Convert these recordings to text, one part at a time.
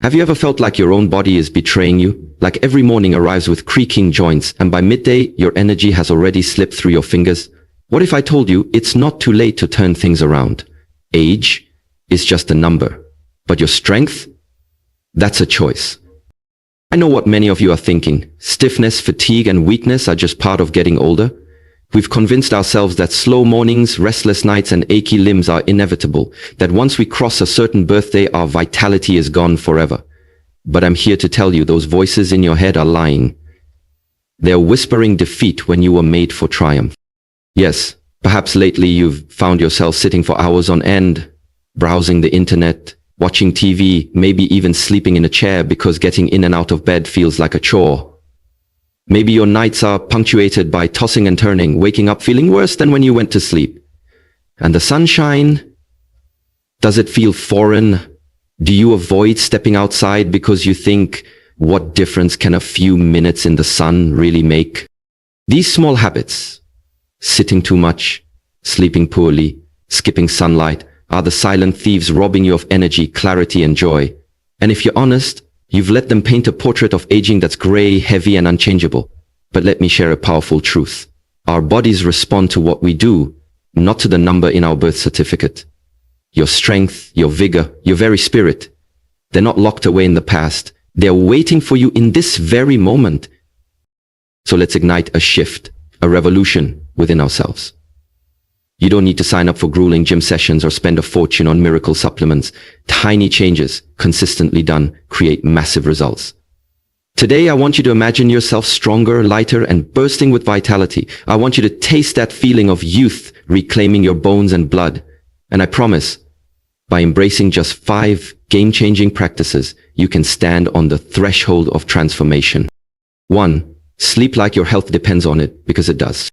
Have you ever felt like your own body is betraying you? Like every morning arrives with creaking joints, and by midday, your energy has already slipped through your fingers? What if I told you it's not too late to turn things around? Age is just a number, but your strength? That's a choice. I know what many of you are thinking. Stiffness, fatigue, and weakness are just part of getting older. We've convinced ourselves that slow mornings, restless nights, and achy limbs are inevitable, that once we cross a certain birthday, our vitality is gone forever. But I'm here to tell you those voices in your head are lying. They're whispering defeat when you were made for triumph. Yes, perhaps lately you've found yourself sitting for hours on end, browsing the internet, watching TV, maybe even sleeping in a chair because getting in and out of bed feels like a chore. Maybe your nights are punctuated by tossing and turning, waking up feeling worse than when you went to sleep. And the sunshine? Does it feel foreign? Do you avoid stepping outside because you think, what difference can a few minutes in the sun really make? These small habits, sitting too much, sleeping poorly, skipping sunlight, are the silent thieves robbing you of energy, clarity, and joy. And if you're honest, you've let them paint a portrait of aging that's gray, heavy, and unchangeable. But let me share a powerful truth. Our bodies respond to what we do, not to the number in our birth certificate. Your strength, your vigor, your very spirit, they're not locked away in the past. They're waiting for you in this very moment. So let's ignite a shift, a revolution within ourselves. You don't need to sign up for grueling gym sessions or spend a fortune on miracle supplements. Tiny changes, consistently done, create massive results. Today, I want you to imagine yourself stronger, lighter, and bursting with vitality. I want you to taste that feeling of youth reclaiming your bones and blood. And I promise, by embracing just 5 game-changing practices, you can stand on the threshold of transformation. 1. Sleep like your health depends on it, because it does.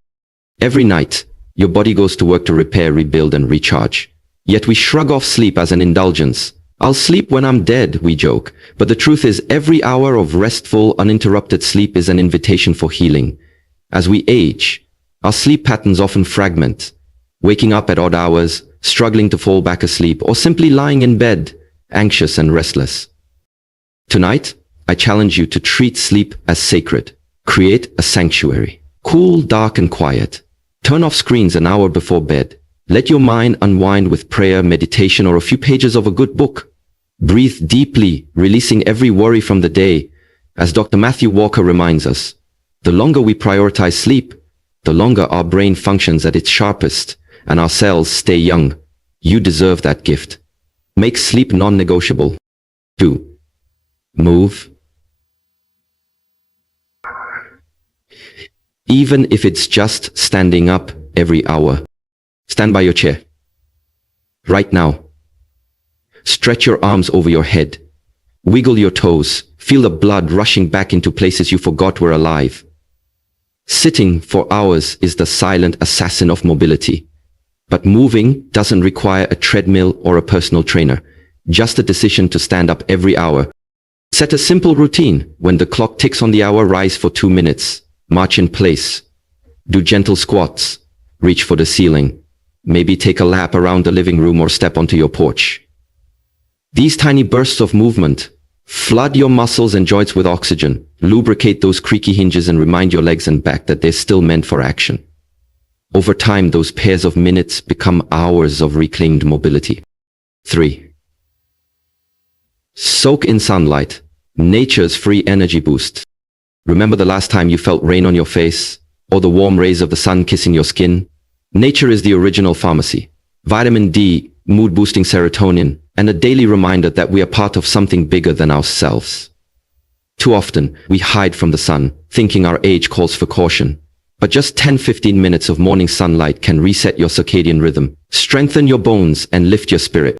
Every night, your body goes to work to repair, rebuild, and recharge. Yet we shrug off sleep as an indulgence. I'll sleep when I'm dead, we joke. But the truth is, every hour of restful, uninterrupted sleep is an invitation for healing. As we age, our sleep patterns often fragment, waking up at odd hours, struggling to fall back asleep, or simply lying in bed, anxious and restless. Tonight, I challenge you to treat sleep as sacred. Create a sanctuary. Cool, dark, and quiet. Turn off screens an hour before bed. Let your mind unwind with prayer, meditation, or a few pages of a good book. Breathe deeply, releasing every worry from the day. As Dr. Matthew Walker reminds us, the longer we prioritize sleep, the longer our brain functions at its sharpest, and our cells stay young. You deserve that gift. Make sleep non-negotiable. 2. Move. Even if it's just standing up every hour. Stand by your chair. Right now. Stretch your arms over your head. Wiggle your toes. Feel the blood rushing back into places you forgot were alive. Sitting for hours is the silent assassin of mobility. But moving doesn't require a treadmill or a personal trainer. Just a decision to stand up every hour. Set a simple routine. When the clock ticks on the hour, rise for 2 minutes. March in place. Do gentle squats. Reach for the ceiling. Maybe take a lap around the living room or step onto your porch. These tiny bursts of movement flood your muscles and joints with oxygen, lubricate those creaky hinges, and remind your legs and back that they're still meant for action. Over time, those pairs of minutes become hours of reclaimed mobility. 3. Soak in sunlight, nature's free energy boost. Remember the last time you felt rain on your face, or the warm rays of the sun kissing your skin? Nature is the original pharmacy. Vitamin D, mood-boosting serotonin, and a daily reminder that we are part of something bigger than ourselves. Too often, we hide from the sun, thinking our age calls for caution. But just 10-15 minutes of morning sunlight can reset your circadian rhythm, strengthen your bones, and lift your spirit.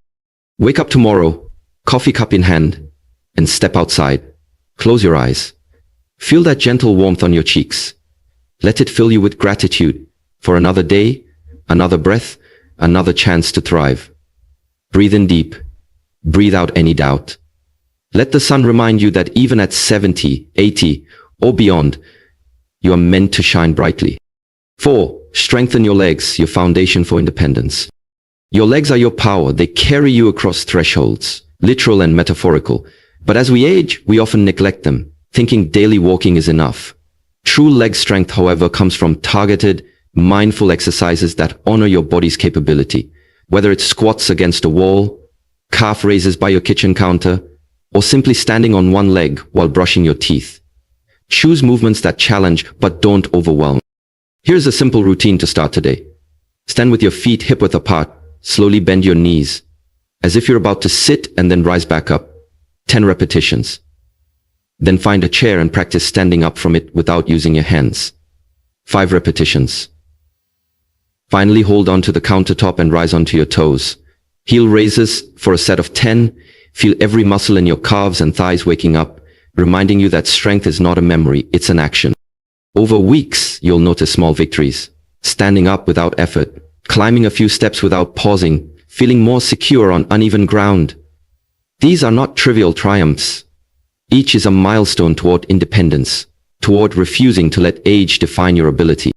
Wake up tomorrow, coffee cup in hand, and step outside. Close your eyes. Feel that gentle warmth on your cheeks. Let it fill you with gratitude for another day, another breath, another chance to thrive. Breathe in deep. Breathe out any doubt. Let the sun remind you that even at 70, 80, or beyond, you are meant to shine brightly. 4. Strengthen your legs, your foundation for independence. Your legs are your power. They carry you across thresholds, literal and metaphorical. But as we age, we often neglect them, thinking daily walking is enough. True leg strength, however, comes from targeted, mindful exercises that honor your body's capability. Whether it's squats against a wall, calf raises by your kitchen counter, or simply standing on one leg while brushing your teeth. Choose movements that challenge but don't overwhelm. Here's a simple routine to start today. Stand with your feet hip-width apart, slowly bend your knees, as if you're about to sit and then rise back up. 10 repetitions. Then find a chair and practice standing up from it without using your hands. 5 repetitions. Finally, hold on to the countertop and rise onto your toes. Heel raises for a set of 10. Feel every muscle in your calves and thighs waking up, reminding you that strength is not a memory, it's an action. Over weeks, you'll notice small victories. Standing up without effort, climbing a few steps without pausing, feeling more secure on uneven ground. These are not trivial triumphs. Each is a milestone toward independence, toward refusing to let age define your ability.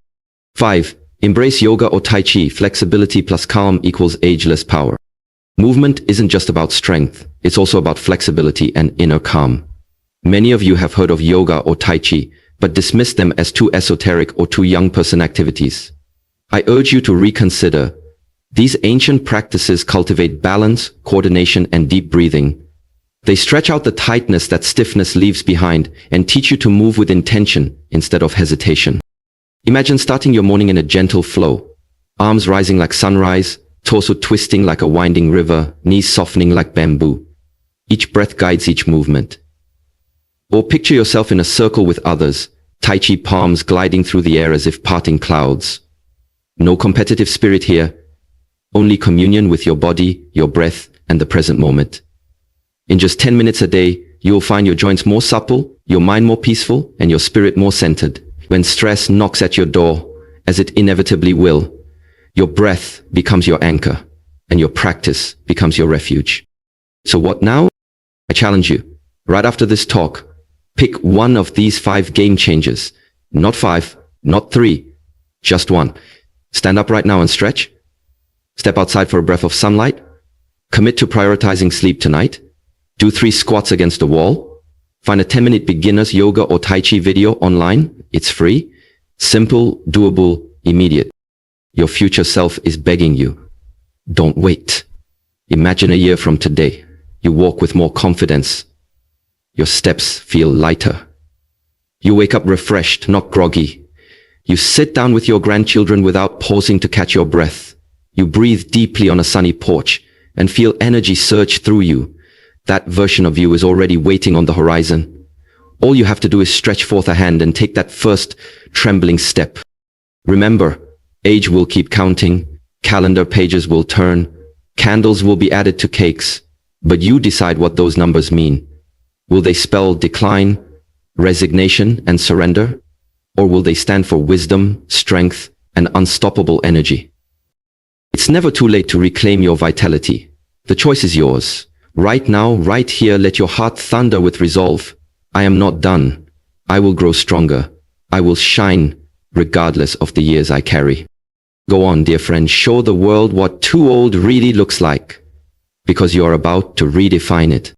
5. Embrace yoga or tai chi. Flexibility plus calm equals ageless power. Movement isn't just about strength, it's also about flexibility and inner calm. Many of you have heard of yoga or tai chi, but dismiss them as too esoteric or too young person activities. I urge you to reconsider. These ancient practices cultivate balance, coordination, and deep breathing. They stretch out the tightness that stiffness leaves behind and teach you to move with intention instead of hesitation. Imagine starting your morning in a gentle flow. Arms rising like sunrise, torso twisting like a winding river, knees softening like bamboo. Each breath guides each movement. Or picture yourself in a circle with others, Tai Chi palms gliding through the air as if parting clouds. No competitive spirit here, only communion with your body, your breath, and the present moment. In just 10 minutes a day, you will find your joints more supple, your mind more peaceful, and your spirit more centered. When stress knocks at your door, as it inevitably will, your breath becomes your anchor, and your practice becomes your refuge. So what now? I challenge you, right after this talk, pick one of these 5 game changers. Not 5, not 3, just one. Stand up right now and stretch. Step outside for a breath of sunlight. Commit to prioritizing sleep tonight. Do 3 squats against a wall. Find a 10-minute beginner's yoga or Tai Chi video online. It's free. Simple, doable, immediate. Your future self is begging you. Don't wait. Imagine a year from today. You walk with more confidence. Your steps feel lighter. You wake up refreshed, not groggy. You sit down with your grandchildren without pausing to catch your breath. You breathe deeply on a sunny porch and feel energy surge through you. That version of you is already waiting on the horizon. All you have to do is stretch forth a hand and take that first trembling step. Remember, age will keep counting, calendar pages will turn, candles will be added to cakes, but you decide what those numbers mean. Will they spell decline, resignation, and surrender? Or will they stand for wisdom, strength, and unstoppable energy? It's never too late to reclaim your vitality. The choice is yours. Right now, right here, let your heart thunder with resolve. I am not done. I will grow stronger. I will shine, regardless of the years I carry. Go on, dear friend, show the world what too old really looks like, because you are about to redefine it.